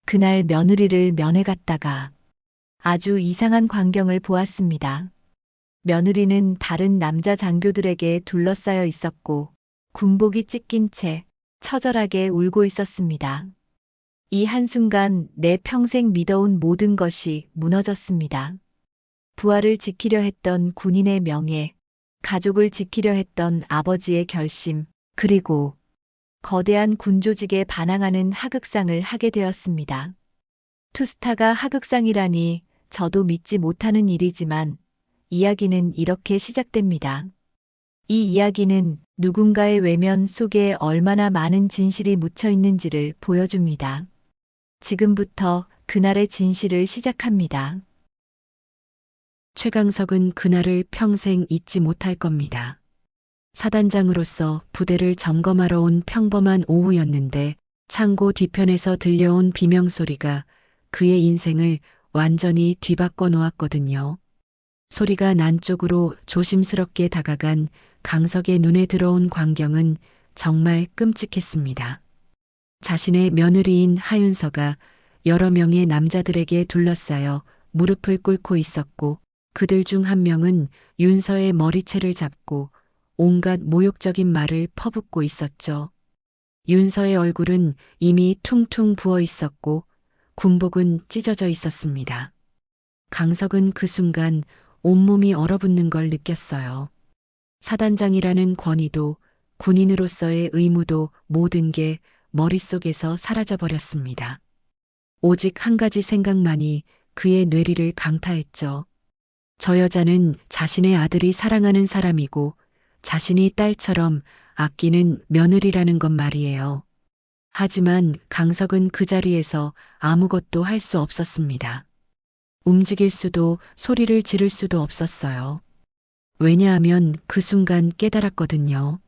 그날 며느리를 면회 갔다가 아주 이상한 광경을 보았습니다. 며느리는 다른 남자 장교들에게 둘러싸여 있었고 군복이 찢긴 채 처절하게 울고 있었습니다. 이 한순간 내 평생 믿어온 모든 것이 무너졌습니다. 부하를 지키려 했던 군인의 명예, 가족을 지키려 했던 아버지의 결심, 그리고 거대한 군조직에 반항하는 하극상을 하게 되었습니다. 투스타가 하극상이라니 저도 믿지 못하는 일이지만 이야기는 이렇게 시작됩니다. 이 이야기는 누군가의 외면 속에 얼마나 많은 진실이 묻혀 있는지를 보여줍니다. 지금부터 그날의 진실을 시작합니다. 최강석은 그날을 평생 잊지 못할 겁니다. 사단장으로서 부대를 점검하러 온 평범한 오후였는데 창고 뒤편에서 들려온 비명소리가 그의 인생을 완전히 뒤바꿔 놓았거든요. 소리가 난 쪽으로 조심스럽게 다가간 강석의 눈에 들어온 광경은 정말 끔찍했습니다. 자신의 며느리인 하윤서가 여러 명의 남자들에게 둘러싸여 무릎을 꿇고 있었고 그들 중 한 명은 윤서의 머리채를 잡고 온갖 모욕적인 말을 퍼붓고 있었죠. 윤서의 얼굴은 이미 퉁퉁 부어 있었고 군복은 찢어져 있었습니다. 강석은 그 순간 온몸이 얼어붙는 걸 느꼈어요. 사단장이라는 권위도 군인으로서의 의무도 모든 게 머릿속에서 사라져버렸습니다. 오직 한 가지 생각만이 그의 뇌리를 강타했죠. 저 여자는 자신의 아들이 사랑하는 사람이고 자신이 딸처럼 아끼는 며느리라는 것 말이에요. 하지만 강석은 그 자리에서 아무것도 할 수 없었습니다. 움직일 수도 소리를 지를 수도 없었어요. 왜냐하면 그 순간 깨달았거든요.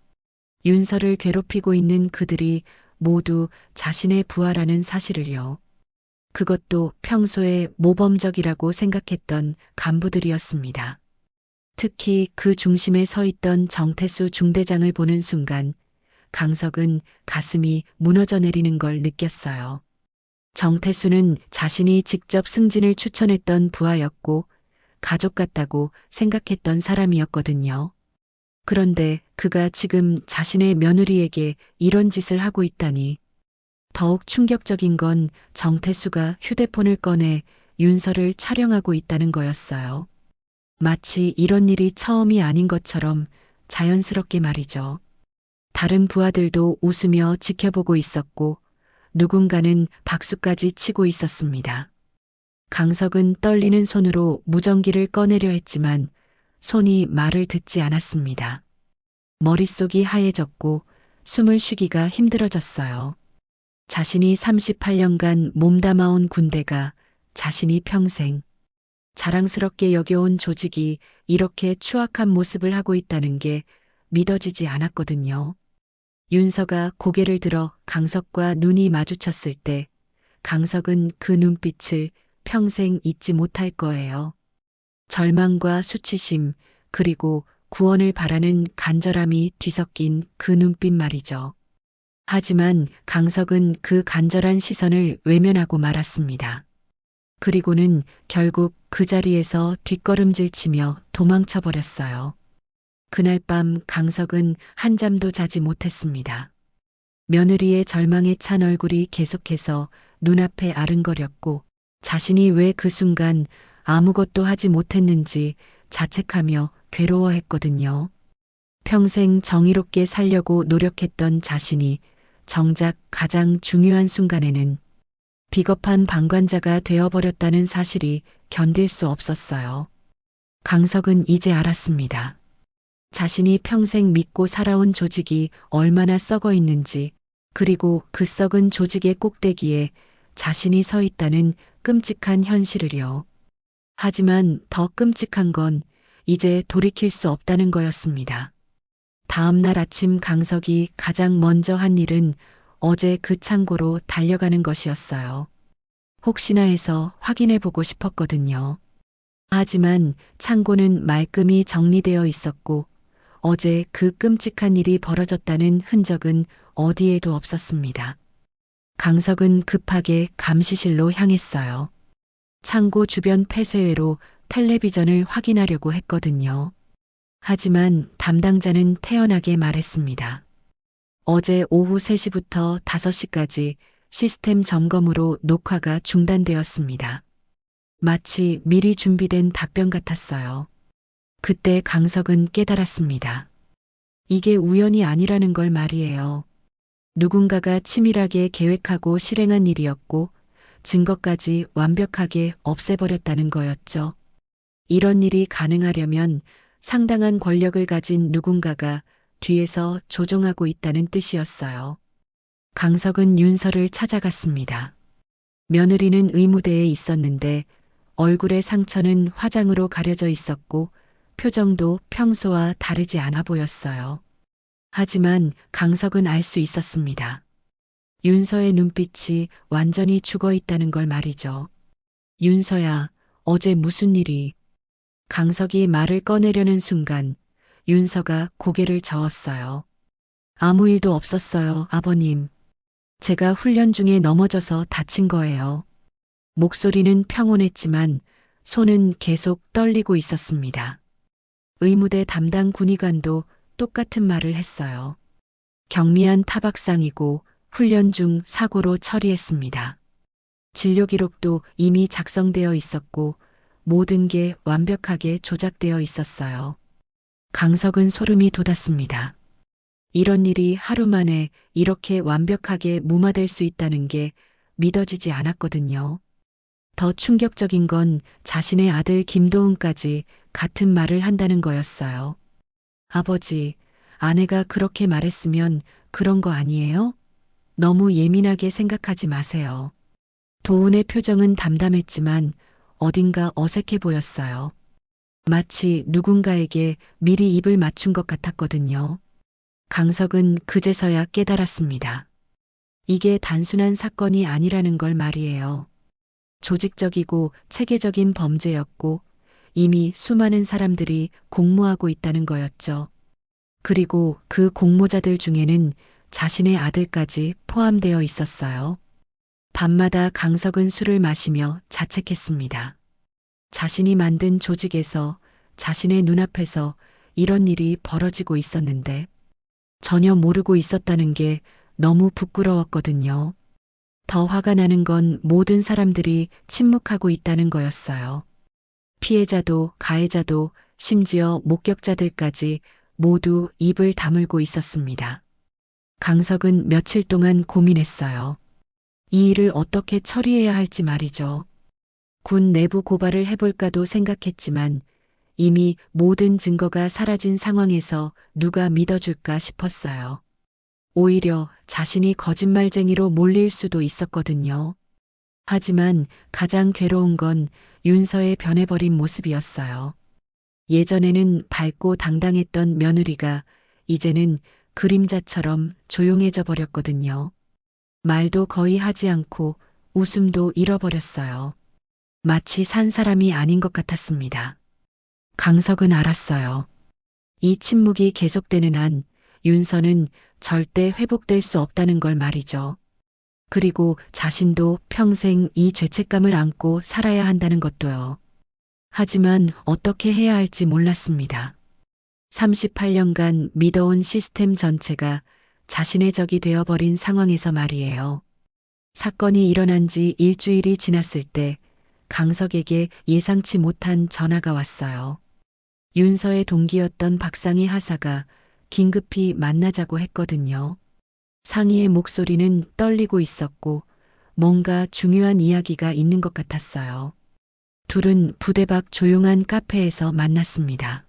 윤서를 괴롭히고 있는 그들이 모두 자신의 부하라는 사실을요. 그것도 평소에 모범적이라고 생각했던 간부들이었습니다. 특히 그 중심에 서 있던 정태수 중대장을 보는 순간 강석은 가슴이 무너져 내리는 걸 느꼈어요. 정태수는 자신이 직접 승진을 추천했던 부하였고 가족 같다고 생각했던 사람이었거든요. 그런데 그가 지금 자신의 며느리에게 이런 짓을 하고 있다니. 더욱 충격적인 건 정태수가 휴대폰을 꺼내 윤서를 촬영하고 있다는 거였어요. 마치 이런 일이 처음이 아닌 것처럼 자연스럽게 말이죠. 다른 부하들도 웃으며 지켜보고 있었고 누군가는 박수까지 치고 있었습니다. 강석은 떨리는 손으로 무전기를 꺼내려 했지만 손이 말을 듣지 않았습니다. 머릿속이 하얘졌고 숨을 쉬기가 힘들어졌어요. 자신이 38년간 몸담아온 군대가 자신이 평생 자랑스럽게 여겨온 조직이 이렇게 추악한 모습을 하고 있다는 게 믿어지지 않았거든요. 윤서가 고개를 들어 강석과 눈이 마주쳤을 때 강석은 그 눈빛을 평생 잊지 못할 거예요. 절망과 수치심 그리고 구원을 바라는 간절함이 뒤섞인 그 눈빛 말이죠. 하지만 강석은 그 간절한 시선을 외면하고 말았습니다. 그리고는 결국 그 자리에서 뒷걸음질 치며 도망쳐 버렸어요. 그날 밤 강석은 한잠도 자지 못했습니다. 며느리의 절망에 찬 얼굴이 계속해서 눈앞에 아른거렸고 자신이 왜 그 순간 아무것도 하지 못했는지 자책하며 괴로워했거든요. 평생 정의롭게 살려고 노력했던 자신이 정작 가장 중요한 순간에는 비겁한 방관자가 되어버렸다는 사실이 견딜 수 없었어요. 강석은 이제 알았습니다. 자신이 평생 믿고 살아온 조직이 얼마나 썩어 있는지, 그리고 그 썩은 조직의 꼭대기에 자신이 서 있다는 끔찍한 현실을요. 하지만 더 끔찍한 건 이제 돌이킬 수 없다는 거였습니다. 다음 날 아침 강석이 가장 먼저 한 일은 어제 그 창고로 달려가는 것이었어요. 혹시나 해서 확인해 보고 싶었거든요. 하지만 창고는 말끔히 정리되어 있었고 어제 그 끔찍한 일이 벌어졌다는 흔적은 어디에도 없었습니다. 강석은 급하게 감시실로 향했어요. 창고 주변 폐쇄회로 텔레비전을 확인하려고 했거든요. 하지만 담당자는 태연하게 말했습니다. 어제 오후 3시부터 5시까지 시스템 점검으로 녹화가 중단되었습니다. 마치 미리 준비된 답변 같았어요. 그때 강석은 깨달았습니다. 이게 우연이 아니라는 걸 말이에요. 누군가가 치밀하게 계획하고 실행한 일이었고 증거까지 완벽하게 없애버렸다는 거였죠. 이런 일이 가능하려면 상당한 권력을 가진 누군가가 뒤에서 조종하고 있다는 뜻이었어요. 강석은 윤서를 찾아갔습니다. 며느리는 의무대에 있었는데 얼굴의 상처는 화장으로 가려져 있었고 표정도 평소와 다르지 않아 보였어요. 하지만 강석은 알 수 있었습니다. 윤서의 눈빛이 완전히 죽어 있다는 걸 말이죠. 윤서야, 어제 무슨 일이? 강석이 말을 꺼내려는 순간 윤서가 고개를 저었어요. 아무 일도 없었어요, 아버님. 제가 훈련 중에 넘어져서 다친 거예요. 목소리는 평온했지만 손은 계속 떨리고 있었습니다. 의무대 담당 군의관도 똑같은 말을 했어요. 경미한 타박상이고 훈련 중 사고로 처리했습니다. 진료 기록도 이미 작성되어 있었고 모든 게 완벽하게 조작되어 있었어요. 강석은 소름이 돋았습니다. 이런 일이 하루 만에 이렇게 완벽하게 무마될 수 있다는 게 믿어지지 않았거든요. 더 충격적인 건 자신의 아들 김도훈까지 같은 말을 한다는 거였어요. 아버지, 아내가 그렇게 말했으면 그런 거 아니에요? 너무 예민하게 생각하지 마세요. 도훈의 표정은 담담했지만 어딘가 어색해 보였어요. 마치 누군가에게 미리 입을 맞춘 것 같았거든요. 강석은 그제서야 깨달았습니다. 이게 단순한 사건이 아니라는 걸 말이에요. 조직적이고 체계적인 범죄였고 이미 수많은 사람들이 공모하고 있다는 거였죠. 그리고 그 공모자들 중에는 자신의 아들까지 포함되어 있었어요. 밤마다 강석은 술을 마시며 자책했습니다. 자신이 만든 조직에서 자신의 눈앞에서 이런 일이 벌어지고 있었는데 전혀 모르고 있었다는 게 너무 부끄러웠거든요. 더 화가 나는 건 모든 사람들이 침묵하고 있다는 거였어요. 피해자도 가해자도 심지어 목격자들까지 모두 입을 다물고 있었습니다. 강석은 며칠 동안 고민했어요. 이 일을 어떻게 처리해야 할지 말이죠. 군 내부 고발을 해볼까도 생각했지만 이미 모든 증거가 사라진 상황에서 누가 믿어줄까 싶었어요. 오히려 자신이 거짓말쟁이로 몰릴 수도 있었거든요. 하지만 가장 괴로운 건 윤서의 변해버린 모습이었어요. 예전에는 밝고 당당했던 며느리가 이제는 그림자처럼 조용해져 버렸거든요. 말도 거의 하지 않고 웃음도 잃어버렸어요. 마치 산 사람이 아닌 것 같았습니다. 강석은 알았어요. 이 침묵이 계속되는 한 윤서는 절대 회복될 수 없다는 걸 말이죠. 그리고 자신도 평생 이 죄책감을 안고 살아야 한다는 것도요. 하지만 어떻게 해야 할지 몰랐습니다. 38년간 믿어온 시스템 전체가 자신의 적이 되어버린 상황에서 말이에요. 사건이 일어난 지 일주일이 지났을 때 강석에게 예상치 못한 전화가 왔어요. 윤서의 동기였던 박상희 하사가 긴급히 만나자고 했거든요. 상희의 목소리는 떨리고 있었고 뭔가 중요한 이야기가 있는 것 같았어요. 둘은 부대 밖 조용한 카페에서 만났습니다.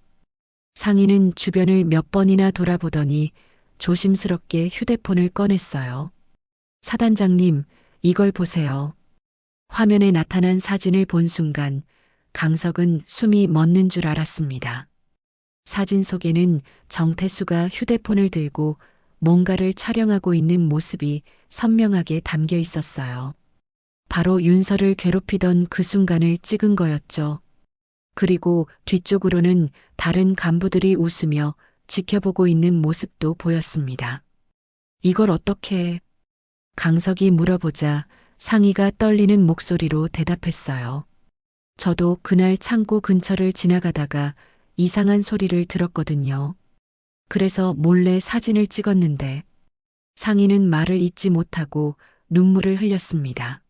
상희는 주변을 몇 번이나 돌아보더니 조심스럽게 휴대폰을 꺼냈어요. 사단장님, 이걸 보세요. 화면에 나타난 사진을 본 순간 강석은 숨이 멎는 줄 알았습니다. 사진 속에는 정태수가 휴대폰을 들고 뭔가를 촬영하고 있는 모습이 선명하게 담겨 있었어요. 바로 윤서를 괴롭히던 그 순간을 찍은 거였죠. 그리고 뒤쪽으로는 다른 간부들이 웃으며 지켜보고 있는 모습도 보였습니다. 이걸 어떻게... 강석이 물어보자 상희가 떨리는 목소리로 대답했어요. 저도 그날 창고 근처를 지나가다가 이상한 소리를 들었거든요. 그래서 몰래 사진을 찍었는데 상희는 말을 잇지 못하고 눈물을 흘렸습니다.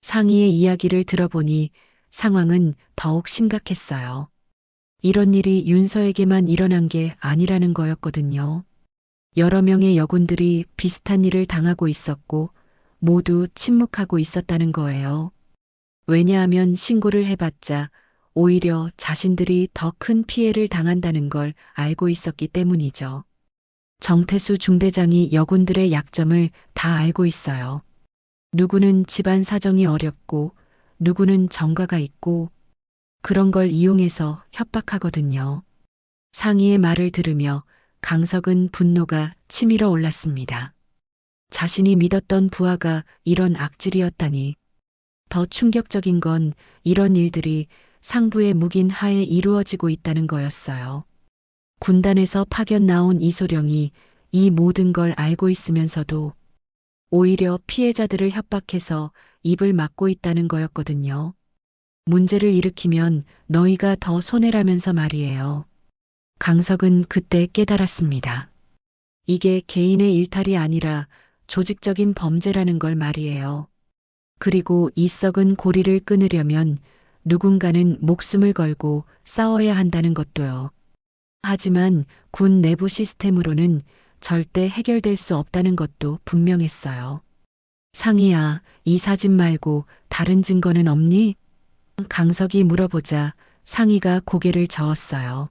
상희의 이야기를 들어보니 상황은 더욱 심각했어요. 이런 일이 윤서에게만 일어난 게 아니라는 거였거든요. 여러 명의 여군들이 비슷한 일을 당하고 있었고 모두 침묵하고 있었다는 거예요. 왜냐하면 신고를 해봤자 오히려 자신들이 더 큰 피해를 당한다는 걸 알고 있었기 때문이죠. 정태수 중대장이 여군들의 약점을 다 알고 있어요. 누구는 집안 사정이 어렵고 누구는 정가가 있고 그런 걸 이용해서 협박하거든요. 상희의 말을 들으며 강석은 분노가 치밀어 올랐습니다. 자신이 믿었던 부하가 이런 악질이었다니. 더 충격적인 건 이런 일들이 상부의 묵인 하에 이루어지고 있다는 거였어요. 군단에서 파견 나온 이소령이 이 모든 걸 알고 있으면서도 오히려 피해자들을 협박해서 입을 막고 있다는 거였거든요. 문제를 일으키면 너희가 더 손해라면서 말이에요. 강석은 그때 깨달았습니다. 이게 개인의 일탈이 아니라 조직적인 범죄라는 걸 말이에요. 그리고 이 썩은 고리를 끊으려면 누군가는 목숨을 걸고 싸워야 한다는 것도요. 하지만 군 내부 시스템으로는 절대 해결될 수 없다는 것도 분명했어요. 상희야, 이 사진 말고 다른 증거는 없니? 강석이 물어보자 상희가 고개를 저었어요.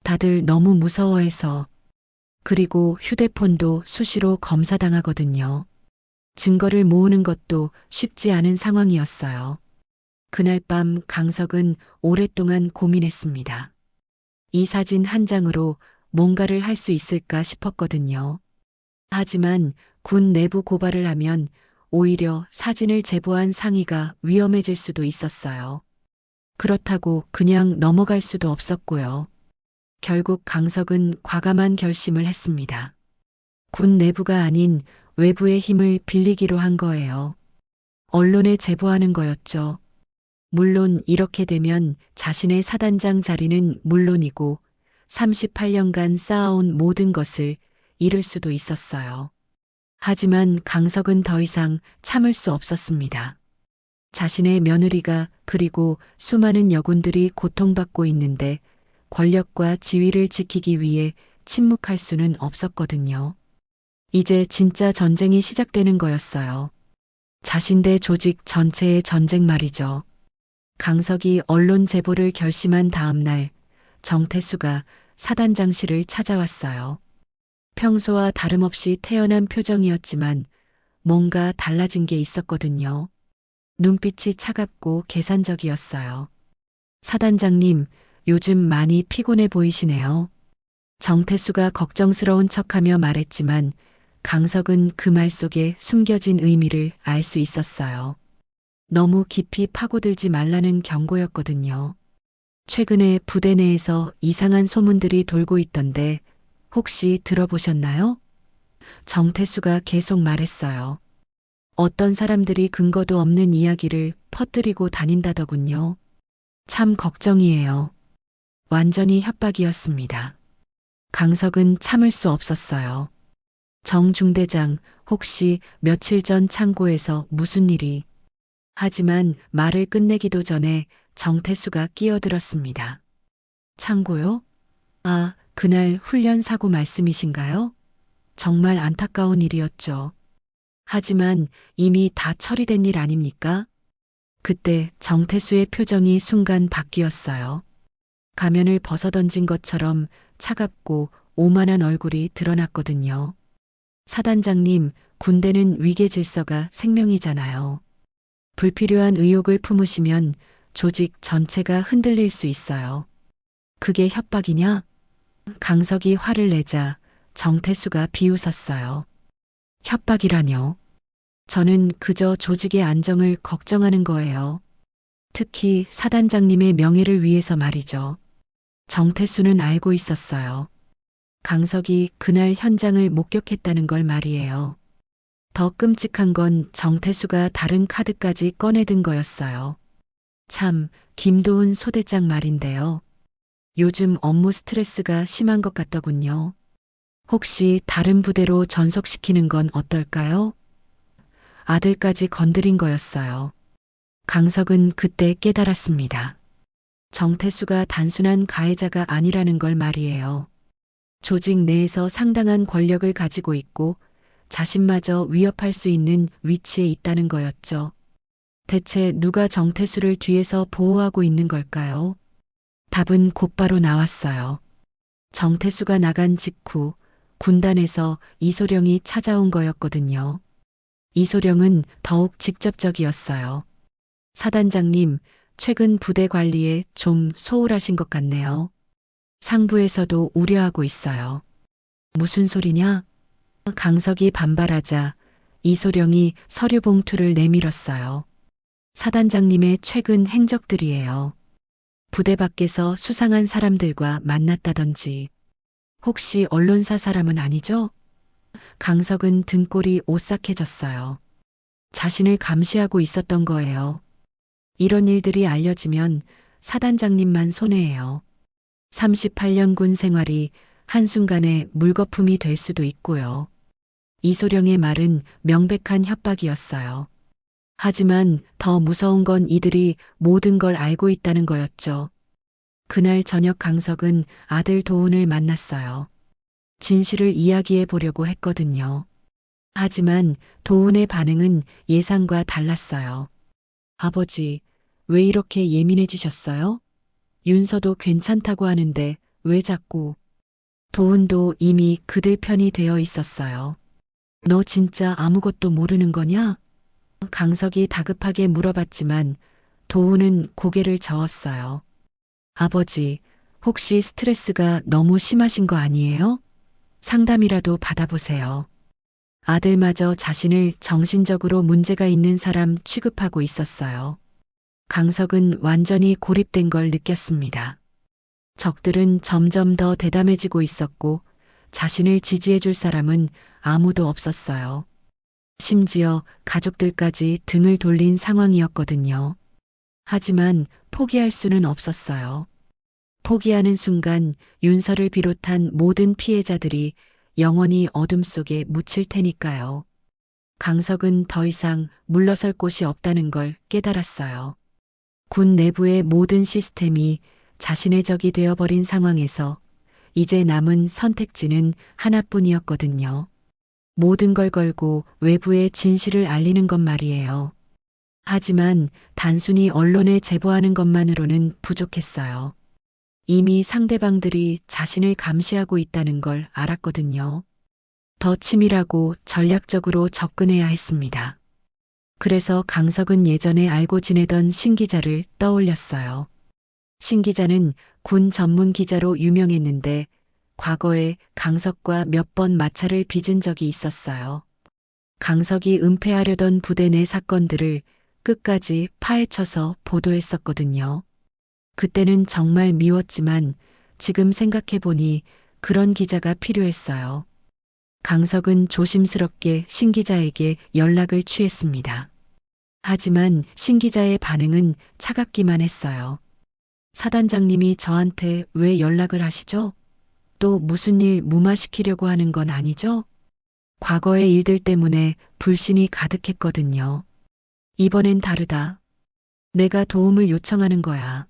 다들 너무 무서워해서. 그리고 휴대폰도 수시로 검사당하거든요. 증거를 모으는 것도 쉽지 않은 상황이었어요. 그날 밤 강석은 오랫동안 고민했습니다. 이 사진 한 장으로 뭔가를 할 수 있을까 싶었거든요. 하지만 군 내부 고발을 하면 오히려 사진을 제보한 상희가 위험해질 수도 있었어요. 그렇다고 그냥 넘어갈 수도 없었고요. 결국 강석은 과감한 결심을 했습니다. 군 내부가 아닌 외부의 힘을 빌리기로 한 거예요. 언론에 제보하는 거였죠. 물론 이렇게 되면 자신의 사단장 자리는 물론이고 38년간 쌓아온 모든 것을 잃을 수도 있었어요. 하지만 강석은 더 이상 참을 수 없었습니다. 자신의 며느리가 그리고 수많은 여군들이 고통받고 있는데 권력과 지위를 지키기 위해 침묵할 수는 없었거든요. 이제 진짜 전쟁이 시작되는 거였어요. 자신 대 조직 전체의 전쟁 말이죠. 강석이 언론 제보를 결심한 다음 날 정태수가 사단장실을 찾아왔어요. 평소와 다름없이 태연한 표정이었지만 뭔가 달라진 게 있었거든요. 눈빛이 차갑고 계산적이었어요. 사단장님, 요즘 많이 피곤해 보이시네요. 정태수가 걱정스러운 척하며 말했지만 강석은 그 말 속에 숨겨진 의미를 알 수 있었어요. 너무 깊이 파고들지 말라는 경고였거든요. 최근에 부대 내에서 이상한 소문들이 돌고 있던데 혹시 들어보셨나요? 정태수가 계속 말했어요. 어떤 사람들이 근거도 없는 이야기를 퍼뜨리고 다닌다더군요. 참 걱정이에요. 완전히 협박이었습니다. 강석은 참을 수 없었어요. 정 중대장, 혹시 며칠 전 창고에서 무슨 일이? 하지만 말을 끝내기도 전에 정태수가 끼어들었습니다. 창고요? 아, 그날 훈련 사고 말씀이신가요? 정말 안타까운 일이었죠. 하지만 이미 다 처리된 일 아닙니까? 그때 정태수의 표정이 순간 바뀌었어요. 가면을 벗어던진 것처럼 차갑고 오만한 얼굴이 드러났거든요. 사단장님, 군대는 위계 질서가 생명이잖아요. 불필요한 의욕을 품으시면 조직 전체가 흔들릴 수 있어요. 그게 협박이냐? 강석이 화를 내자 정태수가 비웃었어요. 협박이라뇨. 저는 그저 조직의 안정을 걱정하는 거예요. 특히 사단장님의 명예를 위해서 말이죠. 정태수는 알고 있었어요. 강석이 그날 현장을 목격했다는 걸 말이에요. 더 끔찍한 건 정태수가 다른 카드까지 꺼내든 거였어요. 참, 김도훈 소대장 말인데요. 요즘 업무 스트레스가 심한 것 같더군요. 혹시 다른 부대로 전속시키는 건 어떨까요? 아들까지 건드린 거였어요. 강석은 그때 깨달았습니다. 정태수가 단순한 가해자가 아니라는 걸 말이에요. 조직 내에서 상당한 권력을 가지고 있고 자신마저 위협할 수 있는 위치에 있다는 거였죠. 대체 누가 정태수를 뒤에서 보호하고 있는 걸까요? 답은 곧바로 나왔어요. 정태수가 나간 직후 군단에서 이소령이 찾아온 거였거든요. 이소령은 더욱 직접적이었어요. 사단장님, 최근 부대 관리에 좀 소홀하신 것 같네요. 상부에서도 우려하고 있어요. 무슨 소리냐? 강석이 반발하자 이소령이 서류 봉투를 내밀었어요. 사단장님의 최근 행적들이에요. 부대 밖에서 수상한 사람들과 만났다던지. 혹시 언론사 사람은 아니죠? 강석은 등골이 오싹해졌어요. 자신을 감시하고 있었던 거예요. 이런 일들이 알려지면 사단장님만 손해예요. 38년 군 생활이 한순간에 물거품이 될 수도 있고요. 이소령의 말은 명백한 협박이었어요. 하지만 더 무서운 건 이들이 모든 걸 알고 있다는 거였죠. 그날 저녁 강석은 아들 도훈을 만났어요. 진실을 이야기해 보려고 했거든요. 하지만 도훈의 반응은 예상과 달랐어요. 아버지, 왜 이렇게 예민해지셨어요? 윤서도 괜찮다고 하는데 왜 자꾸. 도훈도 이미 그들 편이 되어 있었어요. 너 진짜 아무것도 모르는 거냐? 강석이 다급하게 물어봤지만 도훈은 고개를 저었어요. 아버지, 혹시 스트레스가 너무 심하신 거 아니에요? 상담이라도 받아보세요. 아들마저 자신을 정신적으로 문제가 있는 사람 취급하고 있었어요. 강석은 완전히 고립된 걸 느꼈습니다. 적들은 점점 더 대담해지고 있었고 자신을 지지해줄 사람은 아무도 없었어요. 심지어 가족들까지 등을 돌린 상황이었거든요. 하지만 포기할 수는 없었어요. 포기하는 순간 윤서를 비롯한 모든 피해자들이 영원히 어둠 속에 묻힐 테니까요. 강석은 더 이상 물러설 곳이 없다는 걸 깨달았어요. 군 내부의 모든 시스템이 자신의 적이 되어버린 상황에서 이제 남은 선택지는 하나뿐이었거든요. 모든 걸 걸고 외부에 진실을 알리는 것 말이에요. 하지만 단순히 언론에 제보하는 것만으로는 부족했어요. 이미 상대방들이 자신을 감시하고 있다는 걸 알았거든요. 더 치밀하고 전략적으로 접근해야 했습니다. 그래서 강석은 예전에 알고 지내던 신 기자를 떠올렸어요. 신 기자는 군 전문 기자로 유명했는데 과거에 강석과 몇 번 마찰을 빚은 적이 있었어요. 강석이 은폐하려던 부대 내 사건들을 끝까지 파헤쳐서 보도했었거든요. 그때는 정말 미웠지만 지금 생각해보니 그런 기자가 필요했어요. 강석은 조심스럽게 신 기자에게 연락을 취했습니다. 하지만 신 기자의 반응은 차갑기만 했어요. 사단장님이 저한테 왜 연락을 하시죠? 또 무슨 일 무마시키려고 하는 건 아니죠? 과거의 일들 때문에 불신이 가득했거든요. 이번엔 다르다. 내가 도움을 요청하는 거야.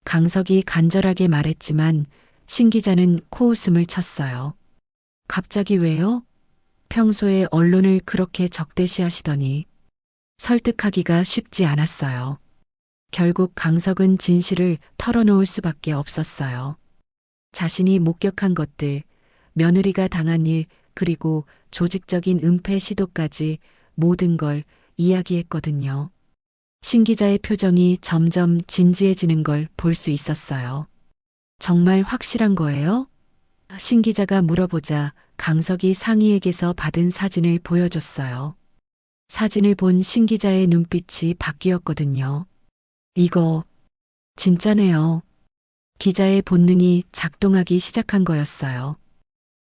강석이 간절하게 말했지만 신 기자는 코웃음을 쳤어요. 갑자기 왜요? 평소에 언론을 그렇게 적대시하시더니. 설득하기가 쉽지 않았어요. 결국 강석은 진실을 털어놓을 수밖에 없었어요. 자신이 목격한 것들, 며느리가 당한 일, 그리고 조직적인 은폐 시도까지 모든 걸 이야기했거든요. 신 기자의 표정이 점점 진지해지는 걸 볼 수 있었어요. 정말 확실한 거예요? 신 기자가 물어보자 강석이 상희에게서 받은 사진을 보여줬어요. 사진을 본 신 기자의 눈빛이 바뀌었거든요. 이거 진짜네요. 기자의 본능이 작동하기 시작한 거였어요.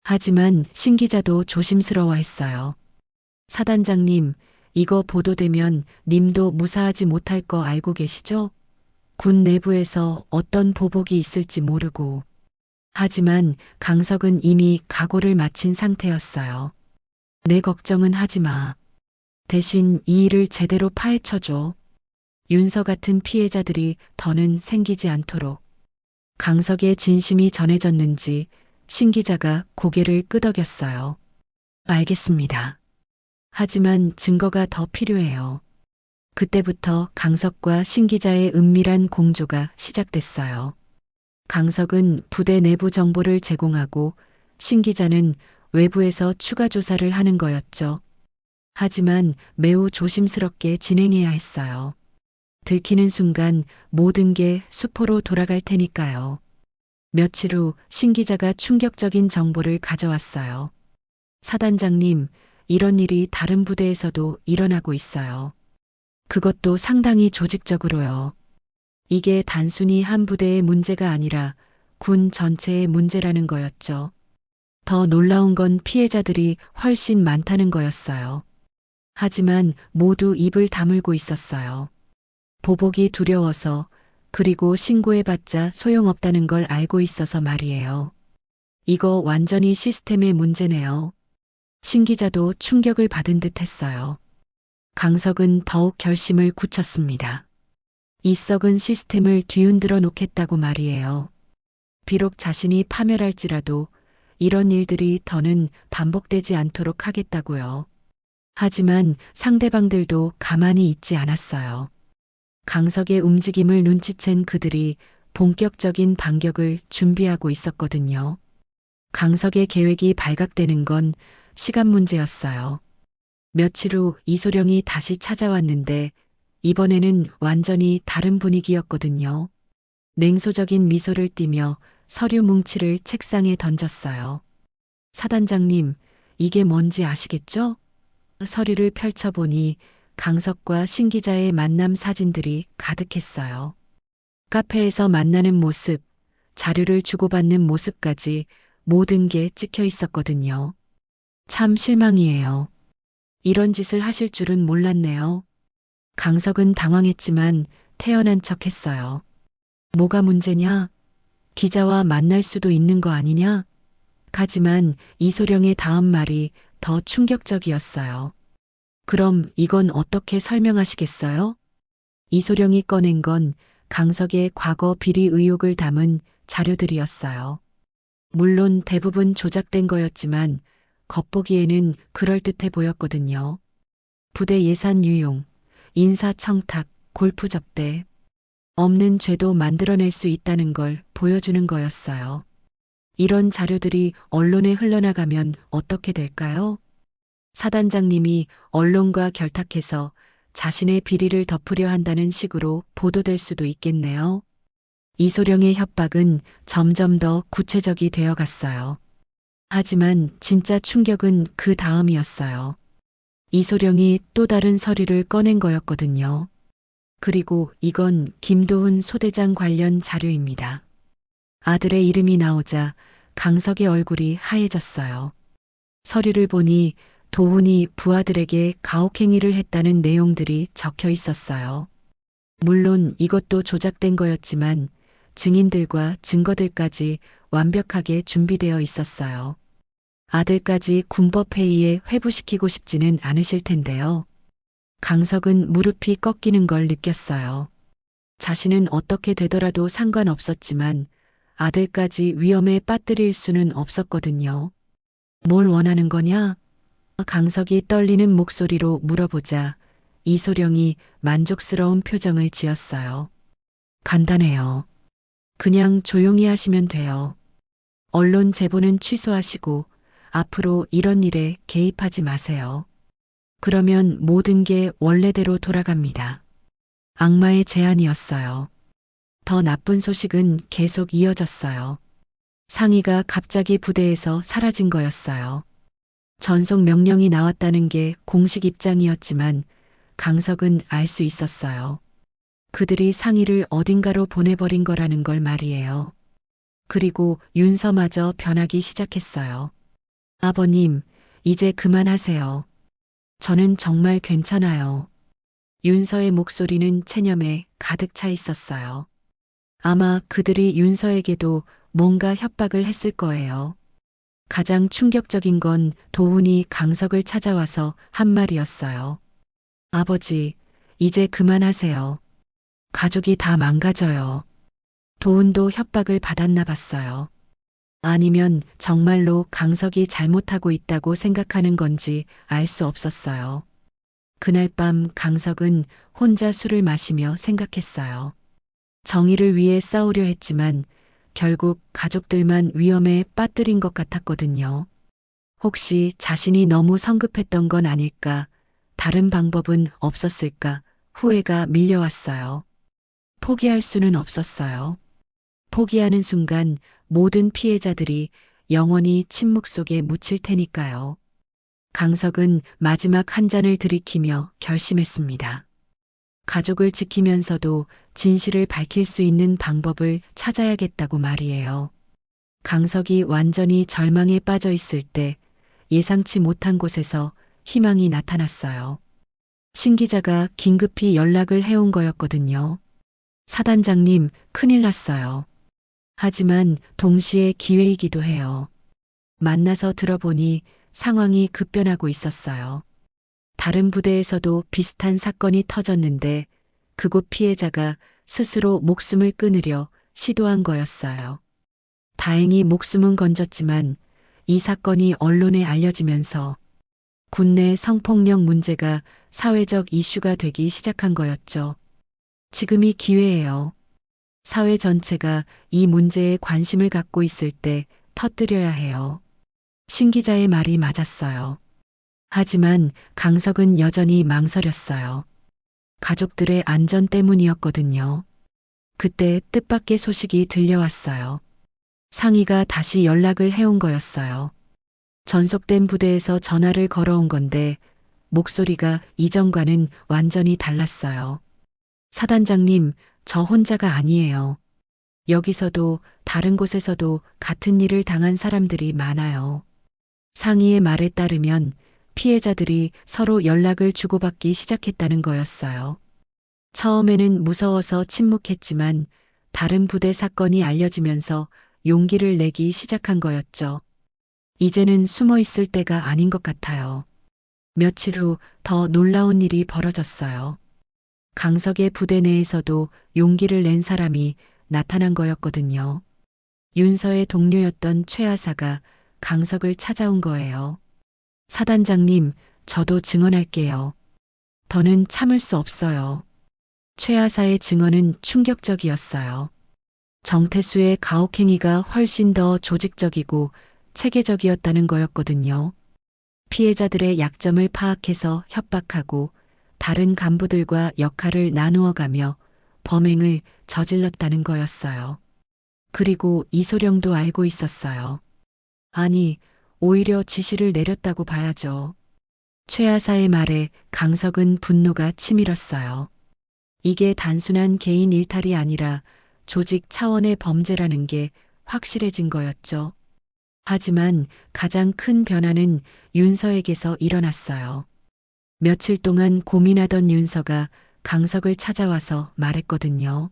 하지만 신 기자도 조심스러워했어요. 사단장님, 이거 보도되면 님도 무사하지 못할 거 알고 계시죠? 군 내부에서 어떤 보복이 있을지 모르고. 하지만 강석은 이미 각오를 마친 상태였어요. 내 걱정은 하지 마. 대신 이 일을 제대로 파헤쳐줘. 윤서 같은 피해자들이 더는 생기지 않도록. 강석의 진심이 전해졌는지 신 기자가 고개를 끄덕였어요. 알겠습니다. 하지만 증거가 더 필요해요. 그때부터 강석과 신 기자의 은밀한 공조가 시작됐어요. 강석은 부대 내부 정보를 제공하고 신 기자는 외부에서 추가 조사를 하는 거였죠. 하지만 매우 조심스럽게 진행해야 했어요. 들키는 순간 모든 게 수포로 돌아갈 테니까요. 며칠 후 신 기자가 충격적인 정보를 가져왔어요. 사단장님, 이런 일이 다른 부대에서도 일어나고 있어요. 그것도 상당히 조직적으로요. 이게 단순히 한 부대의 문제가 아니라 군 전체의 문제라는 거였죠. 더 놀라운 건 피해자들이 훨씬 많다는 거였어요. 하지만 모두 입을 다물고 있었어요. 보복이 두려워서, 그리고 신고해봤자 소용없다는 걸 알고 있어서 말이에요. 이거 완전히 시스템의 문제네요. 신 기자도 충격을 받은 듯 했어요. 강석은 더욱 결심을 굳혔습니다. 이 썩은 시스템을 뒤흔들어 놓겠다고 말이에요. 비록 자신이 파멸할지라도 이런 일들이 더는 반복되지 않도록 하겠다고요. 하지만 상대방들도 가만히 있지 않았어요. 강석의 움직임을 눈치챈 그들이 본격적인 반격을 준비하고 있었거든요. 강석의 계획이 발각되는 건 시간 문제였어요. 며칠 후 이소령이 다시 찾아왔는데 이번에는 완전히 다른 분위기였거든요. 냉소적인 미소를 띠며 서류 뭉치를 책상에 던졌어요. 사단장님, 이게 뭔지 아시겠죠? 서류를 펼쳐보니 강석과 신 기자의 만남 사진들이 가득했어요. 카페에서 만나는 모습, 자료를 주고받는 모습까지 모든 게 찍혀 있었거든요. 참 실망이에요. 이런 짓을 하실 줄은 몰랐네요. 강석은 당황했지만 태연한 척 했어요. 뭐가 문제냐? 기자와 만날 수도 있는 거 아니냐? 하지만 이소령의 다음 말이 더 충격적이었어요. 그럼 이건 어떻게 설명하시겠어요? 이소령이 꺼낸 건 강석의 과거 비리 의혹을 담은 자료들이었어요. 물론 대부분 조작된 거였지만 겉보기에는 그럴듯해 보였거든요. 부대 예산 유용, 인사 청탁, 골프 접대. 없는 죄도 만들어낼 수 있다는 걸 보여주는 거였어요. 이런 자료들이 언론에 흘러나가면 어떻게 될까요? 사단장님이 언론과 결탁해서 자신의 비리를 덮으려 한다는 식으로 보도될 수도 있겠네요. 이소령의 협박은 점점 더 구체적이 되어 갔어요. 하지만 진짜 충격은 그 다음이었어요. 이소령이 또 다른 서류를 꺼낸 거였거든요. 그리고 이건 김도훈 소대장 관련 자료입니다. 아들의 이름이 나오자 강석의 얼굴이 하얘졌어요. 서류를 보니 도훈이 부하들에게 가혹행위를 했다는 내용들이 적혀 있었어요. 물론 이것도 조작된 거였지만 증인들과 증거들까지 완벽하게 준비되어 있었어요. 아들까지 군법회의에 회부시키고 싶지는 않으실 텐데요. 강석은 무릎이 꺾이는 걸 느꼈어요. 자신은 어떻게 되더라도 상관없었지만 아들까지 위험에 빠뜨릴 수는 없었거든요. 뭘 원하는 거냐? 강석이 떨리는 목소리로 물어보자 이소령이 만족스러운 표정을 지었어요. 간단해요. 그냥 조용히 하시면 돼요. 언론 제보는 취소하시고 앞으로 이런 일에 개입하지 마세요. 그러면 모든 게 원래대로 돌아갑니다. 악마의 제안이었어요. 더 나쁜 소식은 계속 이어졌어요. 상의가 갑자기 부대에서 사라진 거였어요. 전속 명령이 나왔다는 게 공식 입장이었지만 강석은 알 수 있었어요. 그들이 상의를 어딘가로 보내버린 거라는 걸 말이에요. 그리고 윤서마저 변하기 시작했어요. 아버님, 이제 그만하세요. 저는 정말 괜찮아요. 윤서의 목소리는 체념에 가득 차 있었어요. 아마 그들이 윤서에게도 뭔가 협박을 했을 거예요. 가장 충격적인 건 도훈이 강석을 찾아와서 한 말이었어요. 아버지, 이제 그만하세요. 가족이 다 망가져요. 도훈도 협박을 받았나 봤어요. 아니면 정말로 강석이 잘못하고 있다고 생각하는 건지 알 수 없었어요. 그날 밤 강석은 혼자 술을 마시며 생각했어요. 정의를 위해 싸우려 했지만 결국 가족들만 위험에 빠뜨린 것 같았거든요. 혹시 자신이 너무 성급했던 건 아닐까? 다른 방법은 없었을까? 후회가 밀려왔어요. 포기할 수는 없었어요. 포기하는 순간 모든 피해자들이 영원히 침묵 속에 묻힐 테니까요. 강석은 마지막 한 잔을 들이키며 결심했습니다. 가족을 지키면서도 진실을 밝힐 수 있는 방법을 찾아야겠다고 말이에요. 강석이 완전히 절망에 빠져 있을 때 예상치 못한 곳에서 희망이 나타났어요. 신 기자가 긴급히 연락을 해온 거였거든요. 사단장님, 큰일 났어요. 하지만 동시에 기회이기도 해요. 만나서 들어보니 상황이 급변하고 있었어요. 다른 부대에서도 비슷한 사건이 터졌는데 그곳 피해자가 스스로 목숨을 끊으려 시도한 거였어요. 다행히 목숨은 건졌지만 이 사건이 언론에 알려지면서 국내 성폭력 문제가 사회적 이슈가 되기 시작한 거였죠. 지금이 기회예요. 사회 전체가 이 문제에 관심을 갖고 있을 때 터뜨려야 해요. 신 기자의 말이 맞았어요. 하지만 강석은 여전히 망설였어요. 가족들의 안전 때문이었거든요. 그때 뜻밖의 소식이 들려왔어요. 상희가 다시 연락을 해온 거였어요. 전속된 부대에서 전화를 걸어온 건데 목소리가 이전과는 완전히 달랐어요. 사단장님, 저 혼자가 아니에요. 여기서도 다른 곳에서도 같은 일을 당한 사람들이 많아요. 상희의 말에 따르면 피해자들이 서로 연락을 주고받기 시작했다는 거였어요. 처음에는 무서워서 침묵했지만 다른 부대 사건이 알려지면서 용기를 내기 시작한 거였죠. 이제는 숨어 있을 때가 아닌 것 같아요. 며칠 후 더 놀라운 일이 벌어졌어요. 강석의 부대 내에서도 용기를 낸 사람이 나타난 거였거든요. 윤서의 동료였던 최하사가 강석을 찾아온 거예요. 사단장님, 저도 증언할게요. 더는 참을 수 없어요. 최하사의 증언은 충격적이었어요. 정태수의 가혹행위가 훨씬 더 조직적이고 체계적이었다는 거였거든요. 피해자들의 약점을 파악해서 협박하고 다른 간부들과 역할을 나누어가며 범행을 저질렀다는 거였어요. 그리고 이소령도 알고 있었어요. 아니, 오히려 지시를 내렸다고 봐야죠. 최하사의 말에 강석은 분노가 치밀었어요. 이게 단순한 개인 일탈이 아니라 조직 차원의 범죄라는 게 확실해진 거였죠. 하지만 가장 큰 변화는 윤서에게서 일어났어요. 며칠 동안 고민하던 윤서가 강석을 찾아와서 말했거든요.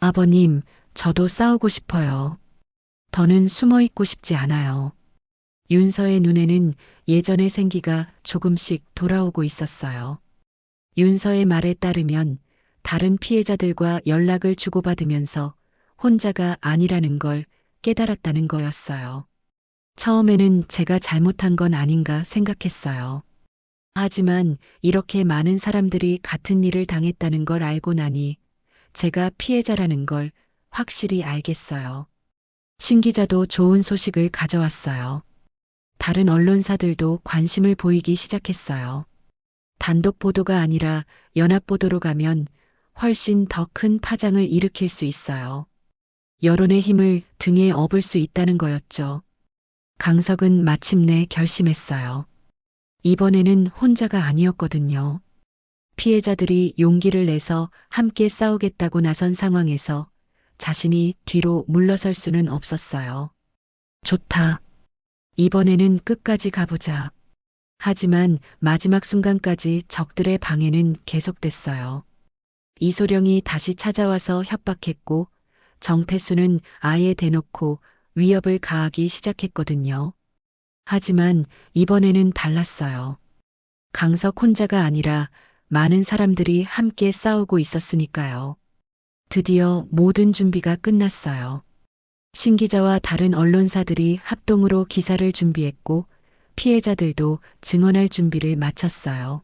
아버님, 저도 싸우고 싶어요. 더는 숨어 있고 싶지 않아요. 윤서의 눈에는 예전의 생기가 조금씩 돌아오고 있었어요. 윤서의 말에 따르면 다른 피해자들과 연락을 주고받으면서 혼자가 아니라는 걸 깨달았다는 거였어요. 처음에는 제가 잘못한 건 아닌가 생각했어요. 하지만 이렇게 많은 사람들이 같은 일을 당했다는 걸 알고 나니 제가 피해자라는 걸 확실히 알겠어요. 신 기자도 좋은 소식을 가져왔어요. 다른 언론사들도 관심을 보이기 시작했어요. 단독 보도가 아니라 연합 보도로 가면 훨씬 더 큰 파장을 일으킬 수 있어요. 여론의 힘을 등에 업을 수 있다는 거였죠. 강석은 마침내 결심했어요. 이번에는 혼자가 아니었거든요. 피해자들이 용기를 내서 함께 싸우겠다고 나선 상황에서 자신이 뒤로 물러설 수는 없었어요. 좋다. 이번에는 끝까지 가보자. 하지만 마지막 순간까지 적들의 방해는 계속됐어요. 이소령이 다시 찾아와서 협박했고 정태수는 아예 대놓고 위협을 가하기 시작했거든요. 하지만 이번에는 달랐어요. 강석 혼자가 아니라 많은 사람들이 함께 싸우고 있었으니까요. 드디어 모든 준비가 끝났어요. 신 기자와 다른 언론사들이 합동으로 기사를 준비했고 피해자들도 증언할 준비를 마쳤어요.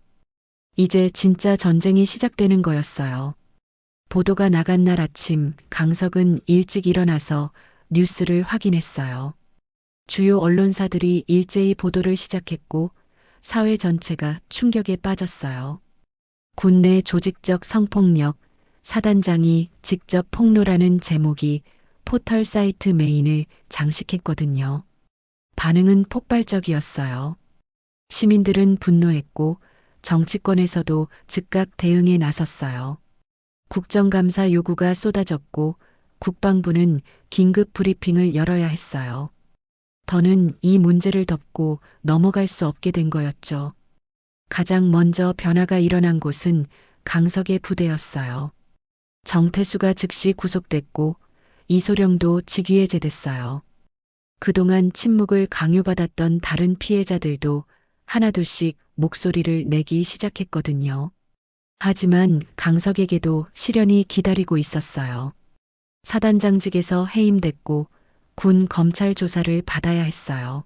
이제 진짜 전쟁이 시작되는 거였어요. 보도가 나간 날 아침 강석은 일찍 일어나서 뉴스를 확인했어요. 주요 언론사들이 일제히 보도를 시작했고 사회 전체가 충격에 빠졌어요. 군내 조직적 성폭력, 사단장이 직접 폭로라는 제목이 포털 사이트 메인을 장식했거든요. 반응은 폭발적이었어요. 시민들은 분노했고 정치권에서도 즉각 대응에 나섰어요. 국정감사 요구가 쏟아졌고 국방부는 긴급 브리핑을 열어야 했어요. 더는 이 문제를 덮고 넘어갈 수 없게 된 거였죠. 가장 먼저 변화가 일어난 곳은 강석의 부대였어요. 정태수가 즉시 구속됐고 이소령도 직위해제됐어요. 그동안 침묵을 강요받았던 다른 피해자들도 하나둘씩 목소리를 내기 시작했거든요. 하지만 강석에게도 시련이 기다리고 있었어요. 사단장직에서 해임됐고 군 검찰 조사를 받아야 했어요.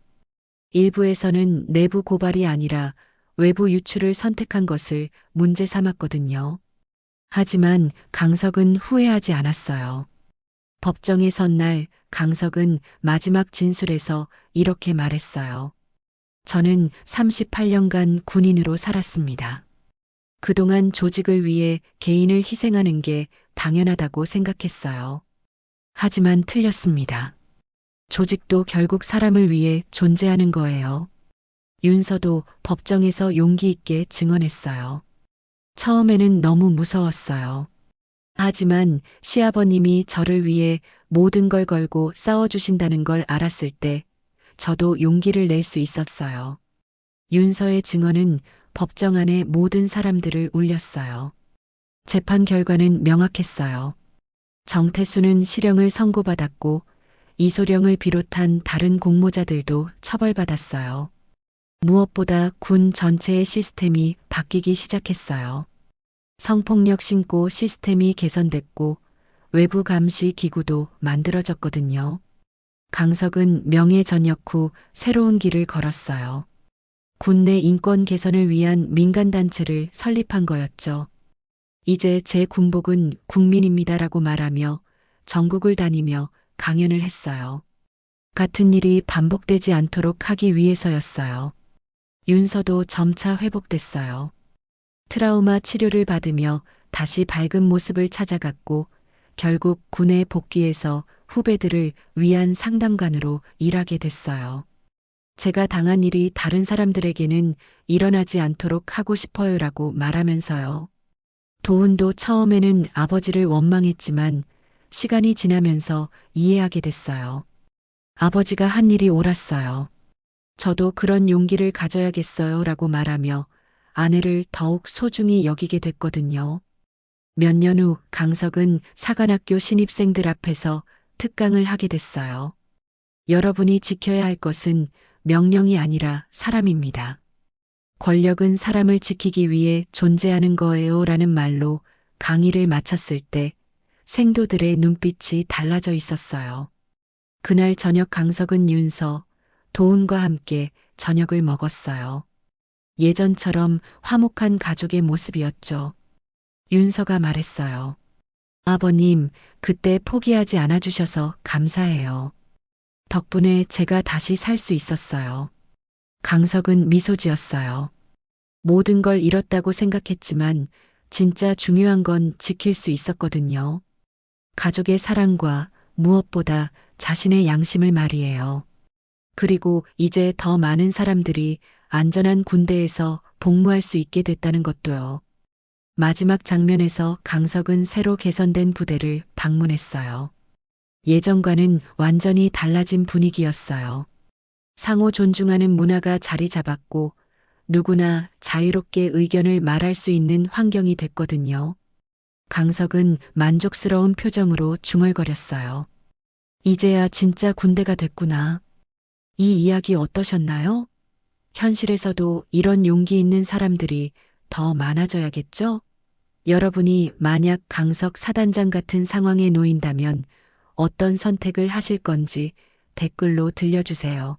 일부에서는 내부 고발이 아니라 외부 유출을 선택한 것을 문제 삼았거든요. 하지만 강석은 후회하지 않았어요. 법정에 선 날 강석은 마지막 진술에서 이렇게 말했어요. 저는 38년간 군인으로 살았습니다. 그동안 조직을 위해 개인을 희생하는 게 당연하다고 생각했어요. 하지만 틀렸습니다. 조직도 결국 사람을 위해 존재하는 거예요. 윤서도 법정에서 용기 있게 증언했어요. 처음에는 너무 무서웠어요. 하지만 시아버님이 저를 위해 모든 걸 걸고 싸워주신다는 걸 알았을 때 저도 용기를 낼 수 있었어요. 윤서의 증언은 법정 안의 모든 사람들을 울렸어요. 재판 결과는 명확했어요. 정태수는 실형을 선고받았고 이소령을 비롯한 다른 공모자들도 처벌받았어요. 무엇보다 군 전체의 시스템이 바뀌기 시작했어요. 성폭력 신고 시스템이 개선됐고 외부 감시 기구도 만들어졌거든요. 강석은 명예 전역 후 새로운 길을 걸었어요. 군내 인권 개선을 위한 민간단체를 설립한 거였죠. 이제 제 군복은 국민입니다라고 말하며 전국을 다니며 강연을 했어요. 같은 일이 반복되지 않도록 하기 위해서였어요. 윤서도 점차 회복됐어요. 트라우마 치료를 받으며 다시 밝은 모습을 찾아갔고 결국 군에 복귀해서 후배들을 위한 상담관으로 일하게 됐어요. 제가 당한 일이 다른 사람들에게는 일어나지 않도록 하고 싶어요라고 말하면서요. 도훈도 처음에는 아버지를 원망했지만 시간이 지나면서 이해하게 됐어요. 아버지가 한 일이 옳았어요. 저도 그런 용기를 가져야겠어요 라고 말하며 아내를 더욱 소중히 여기게 됐거든요. 몇 년 후 강석은 사관학교 신입생들 앞에서 특강을 하게 됐어요. 여러분이 지켜야 할 것은 명령이 아니라 사람입니다. 권력은 사람을 지키기 위해 존재하는 거예요 라는 말로 강의를 마쳤을 때 생도들의 눈빛이 달라져 있었어요. 그날 저녁 강석은 윤서, 도훈과 함께 저녁을 먹었어요. 예전처럼 화목한 가족의 모습이었죠. 윤서가 말했어요. 아버님, 그때 포기하지 않아주셔서 감사해요. 덕분에 제가 다시 살 수 있었어요. 강석은 미소 지었어요. 모든 걸 잃었다고 생각했지만 진짜 중요한 건 지킬 수 있었거든요. 가족의 사랑과 무엇보다 자신의 양심을 말이에요. 그리고 이제 더 많은 사람들이 안전한 군대에서 복무할 수 있게 됐다는 것도요. 마지막 장면에서 강석은 새로 개선된 부대를 방문했어요. 예전과는 완전히 달라진 분위기였어요. 상호 존중하는 문화가 자리 잡았고 누구나 자유롭게 의견을 말할 수 있는 환경이 됐거든요. 강석은 만족스러운 표정으로 중얼거렸어요. 이제야 진짜 군대가 됐구나. 이 이야기 어떠셨나요? 현실에서도 이런 용기 있는 사람들이 더 많아져야겠죠? 여러분이 만약 강석 사단장 같은 상황에 놓인다면 어떤 선택을 하실 건지 댓글로 들려주세요.